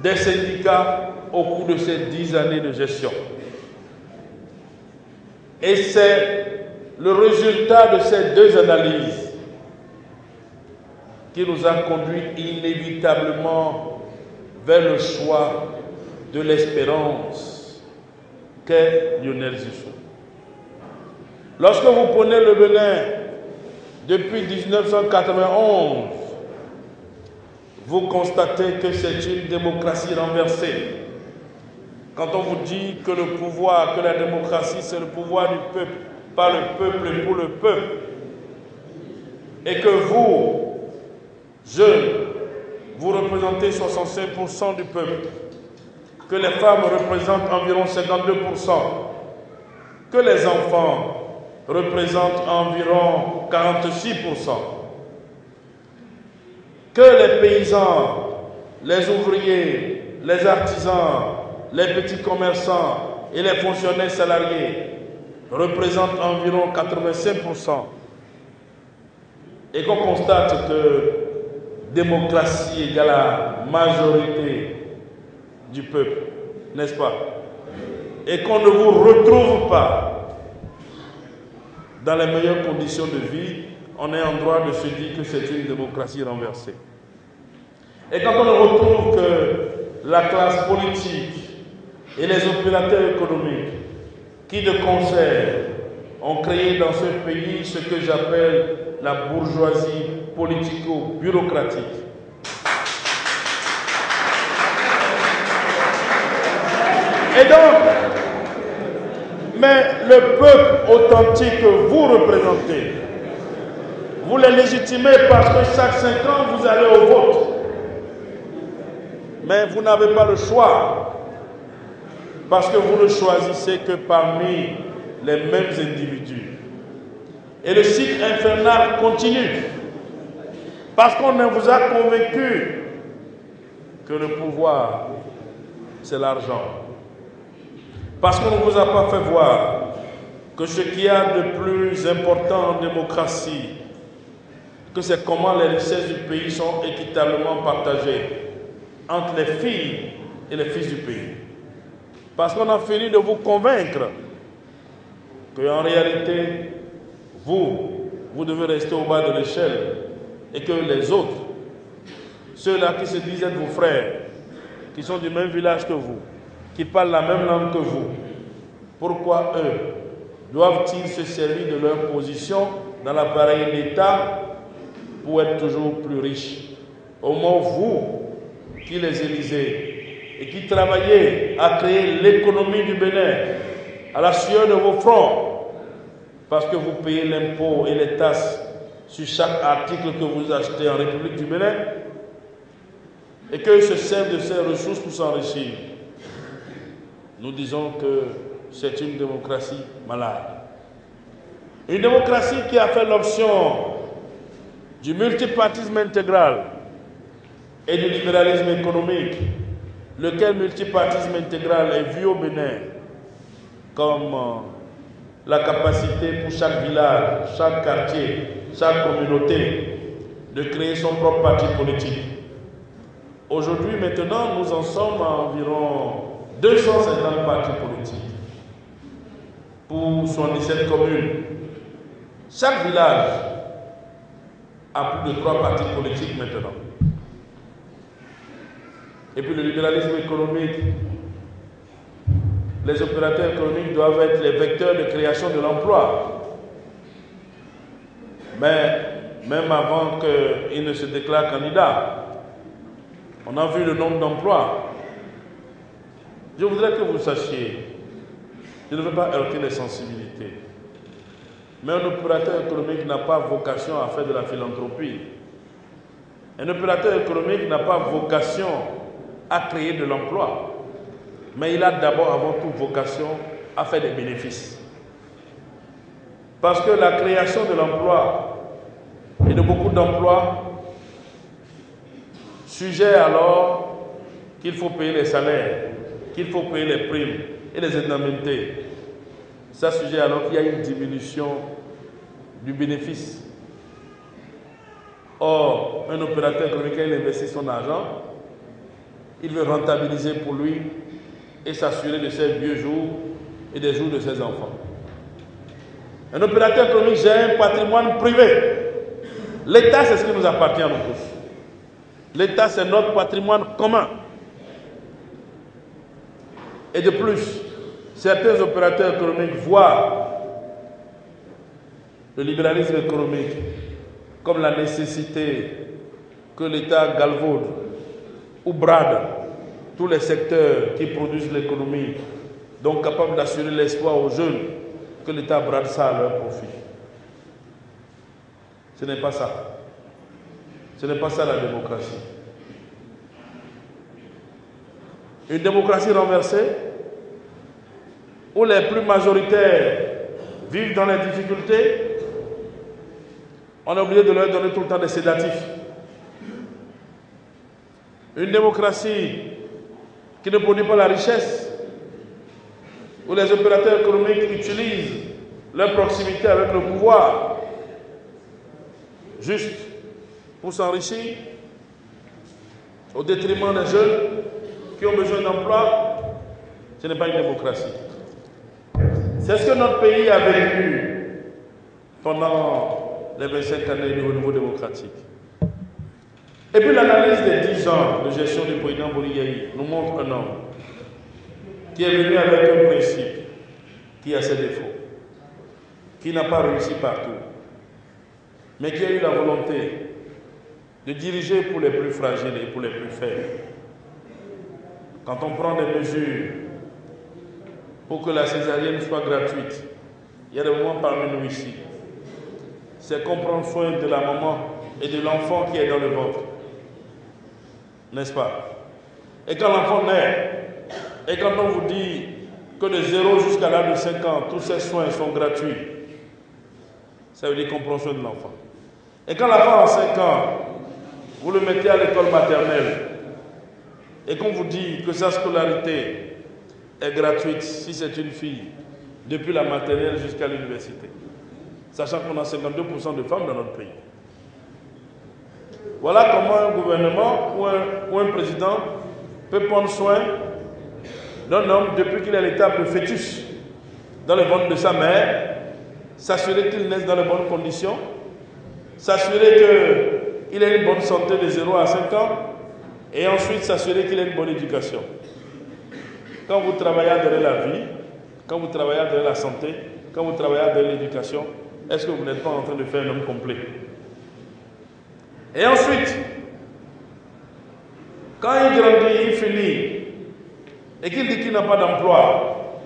des syndicats au cours de ces 10 années de gestion. Et c'est le résultat de ces deux analyses qui nous a conduit inévitablement vers le choix de l'espérance qu'est Lionel Zisso. Lorsque vous prenez le Bénin depuis 1991, vous constatez que c'est une démocratie renversée. Quand on vous dit que le pouvoir, que la démocratie, c'est le pouvoir du peuple, par le peuple et pour le peuple, et que vous, jeunes, vous représentez 65% du peuple, que les femmes représentent environ 52%, que les enfants représentent environ 46%, que les paysans, les ouvriers, les artisans, les petits commerçants et les fonctionnaires salariés représentent environ 85%, et qu'on constate que démocratie égale à majorité du peuple, n'est-ce pas? Et qu'on ne vous retrouve pas dans les meilleures conditions de vie, on est en droit de se dire que c'est une démocratie renversée. Et quand on retrouve que la classe politique et les opérateurs économiques qui de concert ont créé dans ce pays ce que j'appelle la bourgeoisie politico-bureaucratique. Et donc, mais le peuple authentique que vous représentez, vous les légitimez parce que chaque 5 ans, vous allez au vote. Mais vous n'avez pas le choix, parce que vous ne choisissez que parmi les mêmes individus. Et le cycle infernal continue, parce qu'on vous a convaincu que le pouvoir, c'est l'argent. Parce qu'on ne vous a pas fait voir que ce qu'il y a de plus important en démocratie, que c'est comment les richesses du pays sont équitablement partagées entre les filles et les fils du pays. Parce qu'on a fini de vous convaincre qu'en réalité, vous devez rester au bas de l'échelle et que les autres, ceux-là qui se disent être vos frères, qui sont du même village que vous, qui parlent la même langue que vous, pourquoi eux doivent-ils se servir de leur position dans l'appareil d'État pour être toujours plus riches? Au moins vous, qui les élisez et qui travaillez à créer l'économie du Bénin à la sueur de vos fronts, parce que vous payez l'impôt et les taxes sur chaque article que vous achetez en République du Bénin, et qu'ils se servent de ces ressources pour s'enrichir. Nous disons que c'est une démocratie malade. Une démocratie qui a fait l'option du multipartisme intégral et du libéralisme économique, lequel multipartisme intégral est vu au Bénin comme la capacité pour chaque village, chaque quartier, chaque communauté de créer son propre parti politique. Aujourd'hui, maintenant, nous en sommes à environ 250 partis politiques pour 77 communes. Chaque village a plus de 3 partis politiques maintenant. Et puis le libéralisme économique, les opérateurs économiques doivent être les vecteurs de création de l'emploi. Mais même avant qu'ils ne se déclarent candidats, on a vu le nombre d'emplois. Je voudrais que vous sachiez, je ne veux pas heurter les sensibilités, mais un opérateur économique n'a pas vocation à faire de la philanthropie. Un opérateur économique n'a pas vocation à créer de l'emploi, mais il a d'abord, avant tout, vocation à faire des bénéfices. Parce que la création de l'emploi et de beaucoup d'emplois suggère alors qu'il faut payer les salaires, qu'il faut payer les primes et les indemnités. Ça suggère alors qu'il y a une diminution du bénéfice. Or, un opérateur économique, il investit son argent, il veut rentabiliser pour lui et s'assurer de ses vieux jours et des jours de ses enfants. Un opérateur économique gère un patrimoine privé. L'État, c'est ce qui nous appartient à nous tous. L'État, c'est notre patrimoine commun. Et de plus, certains opérateurs économiques voient le libéralisme économique comme la nécessité que l'État galvaude ou brade tous les secteurs qui produisent l'économie, donc capables d'assurer l'espoir aux jeunes, que l'État brade ça à leur profit. Ce n'est pas ça. Ce n'est pas ça la démocratie. Une démocratie renversée, où les plus majoritaires vivent dans les difficultés, on est obligé de leur donner tout le temps des sédatifs. Une démocratie qui ne produit pas la richesse, où les opérateurs économiques utilisent leur proximité avec le pouvoir juste pour s'enrichir au détriment des jeunes qui ont besoin d'emploi, ce n'est pas une démocratie. C'est ce que notre pays a vécu pendant les 25 années du renouveau démocratique. Et puis l'analyse des 10 ans de gestion du président Boni Yayi nous montre un homme qui est venu avec un principe qui a ses défauts, qui n'a pas réussi partout, mais qui a eu la volonté de diriger pour les plus fragiles et pour les plus faibles. Quand on prend des mesures pour que la césarienne soit gratuite, il y a des moments parmi nous ici, c'est qu'on prend soin de la maman et de l'enfant qui est dans le ventre. N'est-ce pas? Et quand l'enfant naît, et quand on vous dit que de 0 jusqu'à l'âge de 5 ans, tous ces soins sont gratuits, ça veut dire qu'on prend soin de l'enfant. Et quand l'enfant a 5 ans, vous le mettez à l'école maternelle, et qu'on vous dit que sa scolarité est gratuite si c'est une fille, depuis la maternelle jusqu'à l'université, sachant qu'on a 52% de femmes dans notre pays. Voilà comment un gouvernement ou un président peut prendre soin d'un homme depuis qu'il est à l'étape de fœtus dans le ventre de sa mère, s'assurer qu'il naisse dans les bonnes conditions, s'assurer qu'il ait une bonne santé de 0 à 5 ans, et ensuite s'assurer qu'il ait une bonne éducation. Quand vous travaillez à donner la vie, quand vous travaillez à donner la santé, quand vous travaillez à donner l'éducation, est-ce que vous n'êtes pas en train de faire un homme complet? Et ensuite, quand il grandit, il finit, et qu'il dit qu'il n'a pas d'emploi,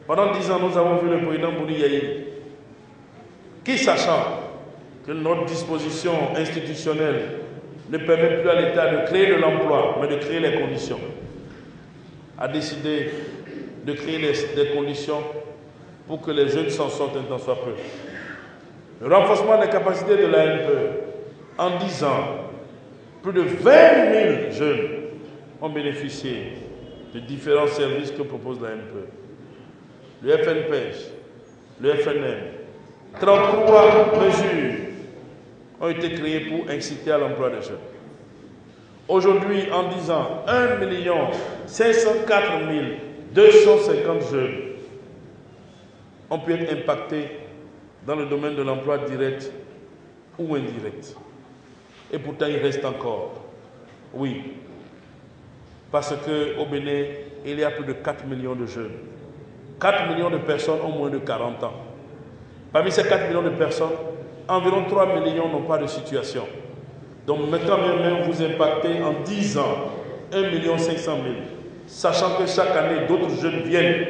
pendant 10 ans, nous avons vu le président Boni Yayi, qui, sachant que notre disposition institutionnelle ne permet plus à l'État de créer de l'emploi, mais de créer les conditions, a décidé de créer des conditions pour que les jeunes s'en sortent un tant soit peu. Le renforcement des capacités de l'ANPE, en 10 ans, plus de 20 000 jeunes ont bénéficié de différents services que propose l'ANPE. Le FNPEJ, le FNM, 33 mesures ont été créées pour inciter à l'emploi des jeunes. Aujourd'hui, en 10 ans, 1 504 250 jeunes ont pu être impactés dans le domaine de l'emploi direct ou indirect. Et pourtant, il reste encore. Oui. Parce qu'au Bénin, il y a plus de 4 millions de jeunes. 4 millions de personnes ont moins de 40 ans. Parmi ces 4 millions de personnes, environ 3 millions n'ont pas de situation. Donc maintenant même, vous impactez en 10 ans 1 500 000. Sachant que chaque année, d'autres jeunes viennent.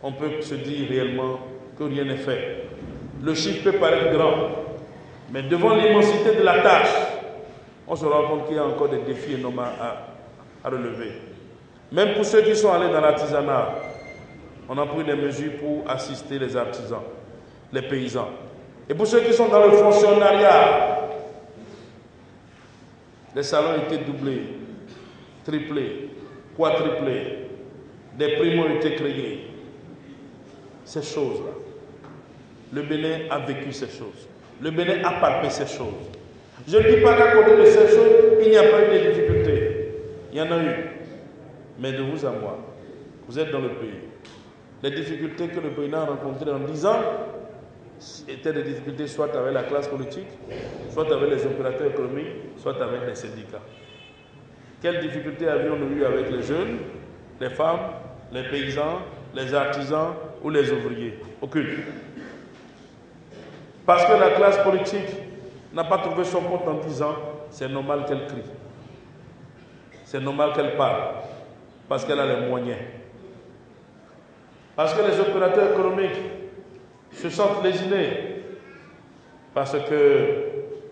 On peut se dire réellement que rien n'est fait. Le chiffre peut paraître grand, mais devant l'immensité de la tâche, on se rend compte qu'il y a encore des défis énormes à relever. Même pour ceux qui sont allés dans l'artisanat, on a pris des mesures pour assister les artisans, les paysans. Et pour ceux qui sont dans le fonctionnariat, les salons ont été doublés, triplés, quadruplés, des primes ont été créées. Ces choses-là, le Bénin a vécu ces choses. le Bénin a palpé ces choses. Je ne dis pas qu'à côté de ces choses, il n'y a pas eu de difficultés. Il y en a eu. Mais de vous à moi, vous êtes dans le pays. Les difficultés que le président a rencontrées en 10 ans étaient des difficultés soit avec la classe politique, soit avec les opérateurs économiques, soit avec les syndicats. Quelles difficultés avions-nous eu avec les jeunes, les femmes, les paysans, les artisans ou les ouvriers? Aucune. Parce que la classe politique n'a pas trouvé son compte en 10 ans, c'est normal qu'elle crie. C'est normal qu'elle parle, parce qu'elle a les moyens. Parce que les opérateurs économiques se sentent lésinés, parce que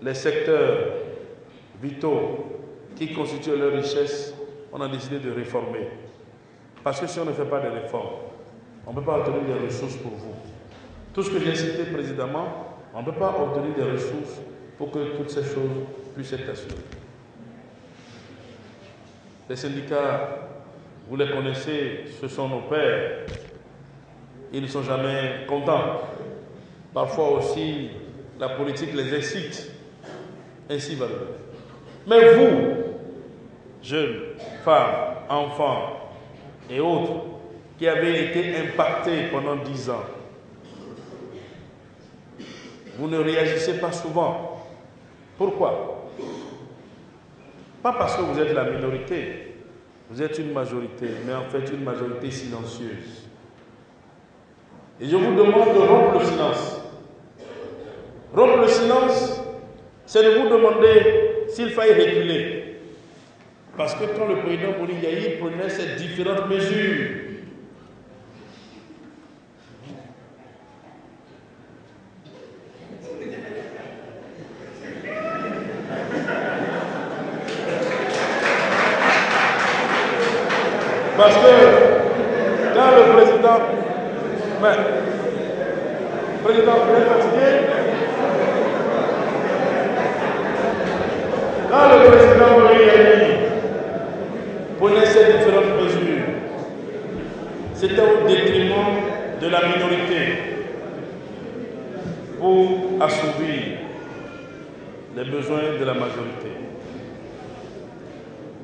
les secteurs vitaux qui constituent leur richesse, on a décidé de réformer. Parce que si on ne fait pas de réformes, on ne peut pas obtenir des ressources pour vous. Tout ce que j'ai cité précédemment, on ne peut pas obtenir des ressources pour que toutes ces choses puissent être assurées. Les syndicats, vous les connaissez, ce sont nos pères. Ils ne sont jamais contents. Parfois aussi, la politique les incite. Ainsi va le faire. Mais vous, jeunes, femmes, enfants et autres, qui avez été impactés pendant 10 ans, vous ne réagissez pas souvent. Pourquoi? Pas parce que vous êtes la minorité, vous êtes une majorité, mais en fait une majorité silencieuse. Et je vous demande de rompre le silence. Rompre le silence, c'est de vous demander s'il faille reculer. Parce que quand le président Boni Yayi prenait ces différentes mesures, parce que quand le président, vous êtes fatigué? Quand le président Boni Yayi prenait ces différentes mesures, c'était au détriment de la minorité pour assouvir les besoins de la majorité.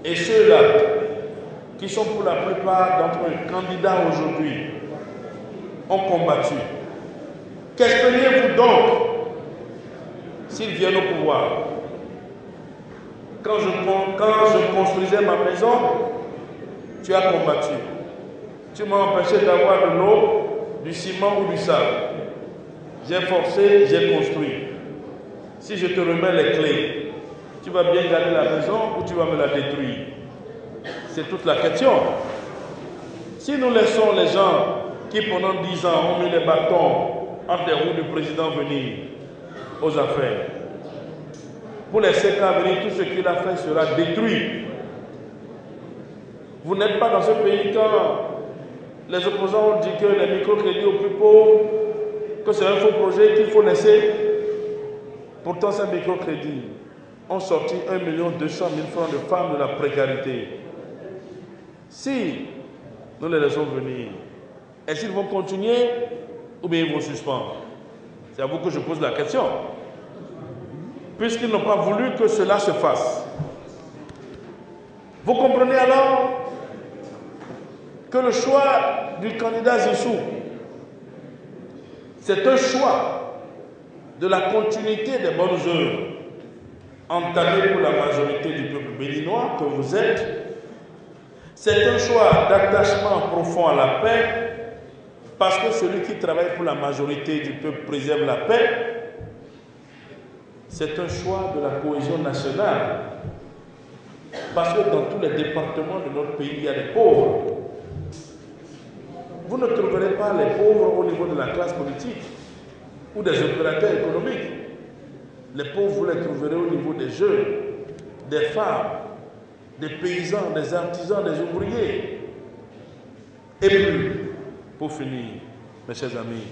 Et ceux-là qui sont pour la plupart d'entre eux candidats aujourd'hui, ont combattu. Qu'espériez-vous donc s'ils viennent au pouvoir? Quand je construisais ma maison, tu as combattu. Tu m'as empêché d'avoir de l'eau, du ciment ou du sable. J'ai forcé, j'ai construit. Si je te remets les clés, tu vas bien garder la maison ou tu vas me la détruire? C'est toute la question. Si nous laissons les gens qui pendant 10 ans ont mis les bâtons entre les roues du président venir aux affaires, pour les 5 ans à venir, tout ce qu'il a fait sera détruit. Vous n'êtes pas dans ce pays quand les opposants ont dit que les microcrédits aux plus pauvres, que c'est un faux projet qu'il faut laisser. Pourtant, ces microcrédits ont sorti 1 200 000 francs de femmes de la précarité. Si nous les laissons venir, est-ce qu'ils vont continuer ou bien ils vont suspendre? C'est à vous que je pose la question. Puisqu'ils n'ont pas voulu que cela se fasse. Vous comprenez alors que le choix du candidat Zissou, c'est un choix de la continuité des bonnes œuvres entamées pour la majorité du peuple béninois que vous êtes. C'est un choix d'attachement profond à la paix, parce que celui qui travaille pour la majorité du peuple préserve la paix. C'est un choix de la cohésion nationale, parce que dans tous les départements de notre pays, il y a des pauvres. Vous ne trouverez pas les pauvres au niveau de la classe politique ou des opérateurs économiques. Les pauvres, vous les trouverez au niveau des jeunes, des femmes, des paysans, des artisans, des ouvriers. Et puis, pour finir, mes chers amis,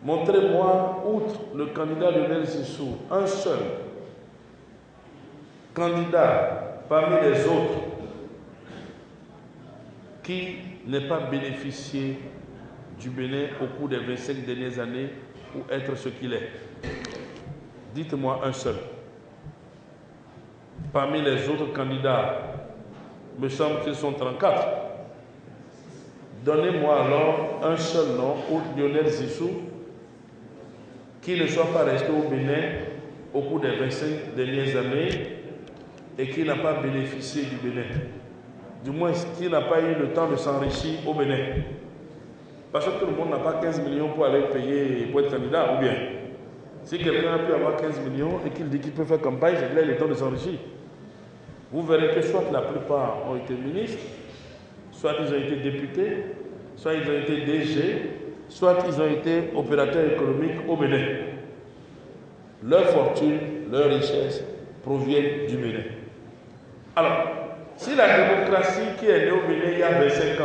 montrez-moi, outre le candidat Lionel Zissou, un seul candidat parmi les autres qui n'ait pas bénéficié du Bénin au cours des 25 dernières années ou être ce qu'il est? Dites-moi un seul. Parmi les autres candidats, me semble qu'ils sont 34. Donnez-moi alors un seul nom, ou Lionel Zissou, qui ne soit pas resté au Bénin au cours des 25 dernières années et qui n'a pas bénéficié du Bénin. Du moins, qui n'a pas eu le temps de s'enrichir au Bénin. Parce que tout le monde n'a pas 15 millions pour aller payer pour être candidat, ou bien. Si quelqu'un a pu avoir 15 millions et qu'il dit qu'il peut faire campagne, c'est qu'il a le temps de s'enrichir. Vous verrez que soit la plupart ont été ministres, soit ils ont été députés, soit ils ont été DG, soit ils ont été opérateurs économiques au Bénin. Leur fortune, leur richesse proviennent du Bénin. Alors, si la démocratie qui est née au Bénin il y a 25 ans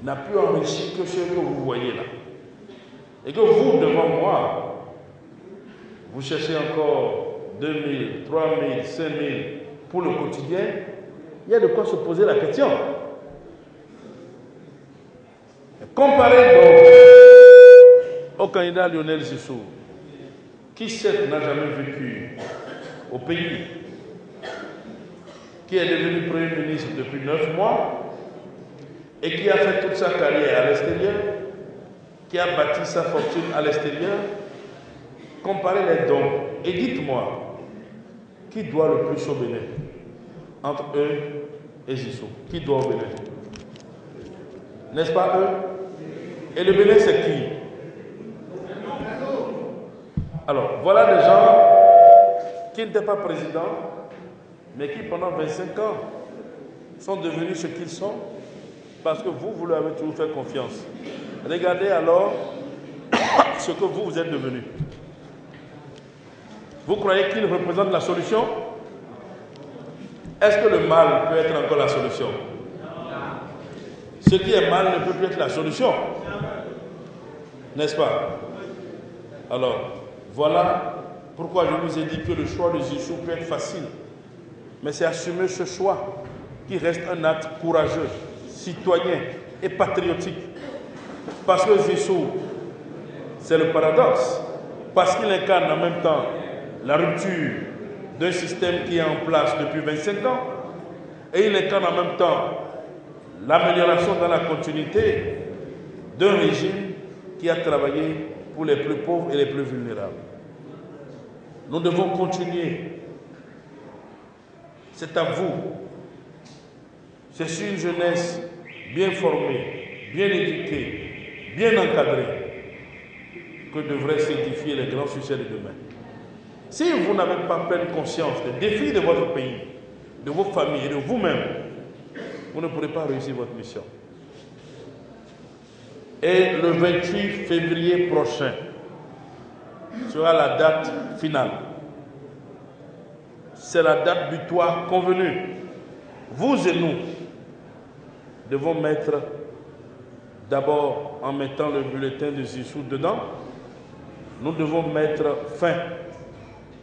n'a pu enrichir que ce que vous voyez là, et que vous, devant moi, vous cherchez encore 2 000, 3 000, 5 000 pour le quotidien, il y a de quoi se poser la question. Comparez donc au candidat Lionel Zissou, qui certes n'a jamais vécu au pays, qui est devenu Premier ministre depuis 9 mois et qui a fait toute sa carrière à l'extérieur, qui a bâti sa fortune à l'extérieur. Comparez les dons et dites-moi qui doit le plus au Bénin entre eux et Zissou. Qui doit au Bénin? N'est-ce pas eux? Et le Bénin, c'est qui? Alors, voilà des gens qui n'étaient pas présidents, mais qui pendant 25 ans sont devenus ce qu'ils sont, parce que vous leur avez toujours fait confiance. Regardez alors ce que vous êtes devenus. Vous croyez qu'ils représentent la solution? Est-ce que le mal peut être encore la solution? Ce qui est mal ne peut plus être la solution. N'est-ce pas? Alors, voilà pourquoi je vous ai dit que le choix de Zissou peut être facile. Mais c'est assumer ce choix qui reste un acte courageux, citoyen et patriotique. Parce que Zissou, c'est le paradoxe. Parce qu'il incarne en même temps la rupture d'un système qui est en place depuis 25 ans et il incarne en même temps l'amélioration dans la continuité d'un régime qui a travaillé pour les plus pauvres et les plus vulnérables. Nous devons continuer. C'est à vous. C'est sur une jeunesse bien formée, bien éduquée, bien encadrée que devraient s'édifier les grands succès de demain. Si vous n'avez pas pleine conscience des défis de votre pays, de vos familles et de vous-même, vous ne pourrez pas réussir votre mission. Et le 28 février prochain sera la date finale. C'est la date butoir convenue. Vous et nous devons mettre, d'abord en mettant le bulletin de Zissou dedans, nous devons mettre fin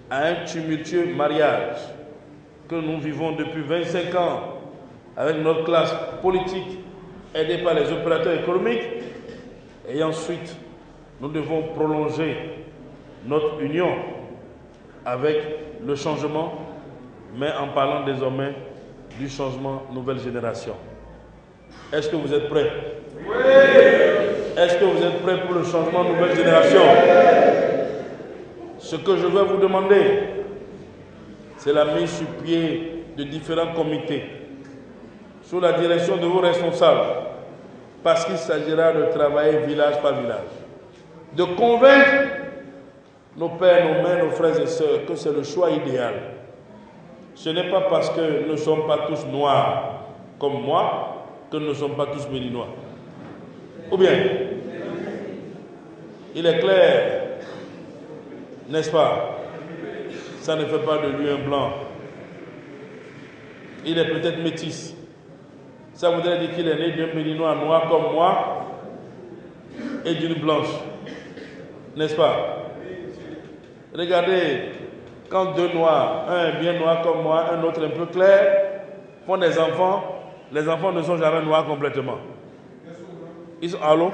à un tumultueux mariage que nous vivons depuis 25 ans avec notre classe politique aidée par les opérateurs économiques. Et ensuite, nous devons prolonger notre union avec le changement, mais en parlant désormais du changement nouvelle génération. Est-ce que vous êtes prêts? Oui! Est-ce que vous êtes prêts pour le changement nouvelle génération? Ce que je vais vous demander, c'est la mise sur pied de différents comités sous la direction de vos responsables, parce qu'il s'agira de travailler village par village, de convaincre nos pères, nos mères, nos frères et sœurs que c'est le choix idéal. Ce n'est pas parce que nous ne sommes pas tous noirs comme moi que nous ne sommes pas tous béninois. Ou bien, il est clair, n'est-ce pas? Ça ne fait pas de lui un blanc. Il est peut-être métis. Ça voudrait dire qu'il est né d'un béninois noir comme moi et d'une blanche. N'est-ce pas? Regardez, quand deux noirs, un bien noir comme moi, un autre un peu clair, font des enfants, les enfants ne sont jamais noirs complètement. Ils sont... Allô?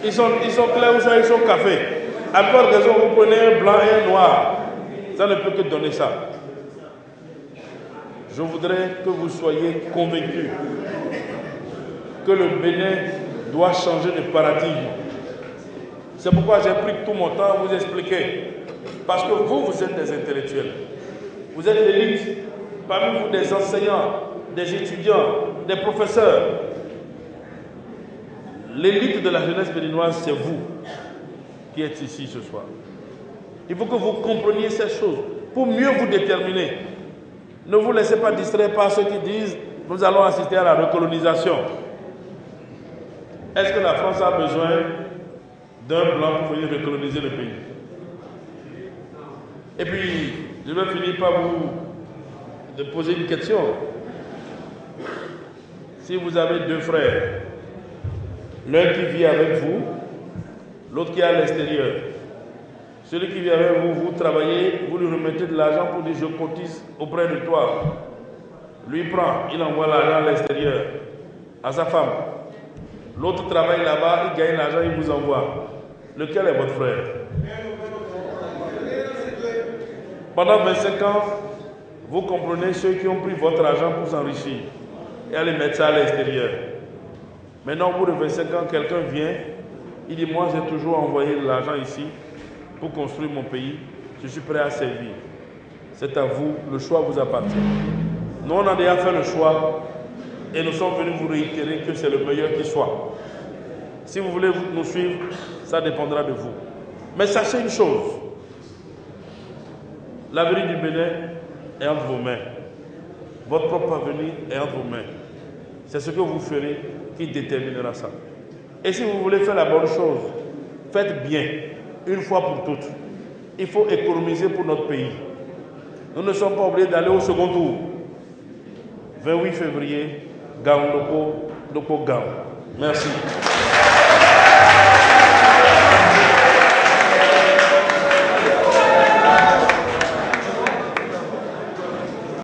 Ils sont clairs ou ils sont café. À quoi raison vous prenez un blanc et un noir? Ça ne peut que donner ça. Je voudrais que vous soyez convaincus que le Bénin doit changer de paradigme. C'est pourquoi j'ai pris tout mon temps à vous expliquer. Parce que vous êtes des intellectuels. Vous êtes l'élite. Parmi vous, des enseignants, des étudiants, des professeurs. L'élite de la jeunesse béninoise, c'est vous qui êtes ici ce soir. Il faut que vous compreniez ces choses pour mieux vous déterminer. Ne vous laissez pas distraire par ceux qui disent « nous allons assister à la recolonisation ». Est-ce que la France a besoin d'un blanc pour venir recoloniser le pays? Et puis, je vais finir par vous poser une question. Si vous avez deux frères, l'un qui vit avec vous, l'autre qui est à l'extérieur, celui qui vit avec vous, vous travaillez, vous lui remettez de l'argent pour dire « je cotise auprès de toi ». Lui prend, il envoie l'argent à l'extérieur, à sa femme. L'autre travaille là-bas, il gagne l'argent, il vous envoie. Lequel est votre frère? Pendant 25 ans, vous comprenez ceux qui ont pris votre argent pour s'enrichir et aller mettre ça à l'extérieur. Maintenant, au bout de 25 ans, quelqu'un vient, il dit « moi j'ai toujours envoyé de l'argent ici pour construire mon pays, je suis prêt à servir ». C'est à vous, le choix vous appartient. Nous, on a déjà fait le choix et nous sommes venus vous réitérer que c'est le meilleur qui soit. Si vous voulez nous suivre, ça dépendra de vous. Mais sachez une chose, l'avenir du Bénin est entre vos mains. Votre propre avenir est entre vos mains. C'est ce que vous ferez qui déterminera ça. Et si vous voulez faire la bonne chose, faites bien, une fois pour toutes. Il faut économiser pour notre pays. Nous ne sommes pas obligés d'aller au second tour. 28 février, Gaon Loko, Loko Gaon. Merci.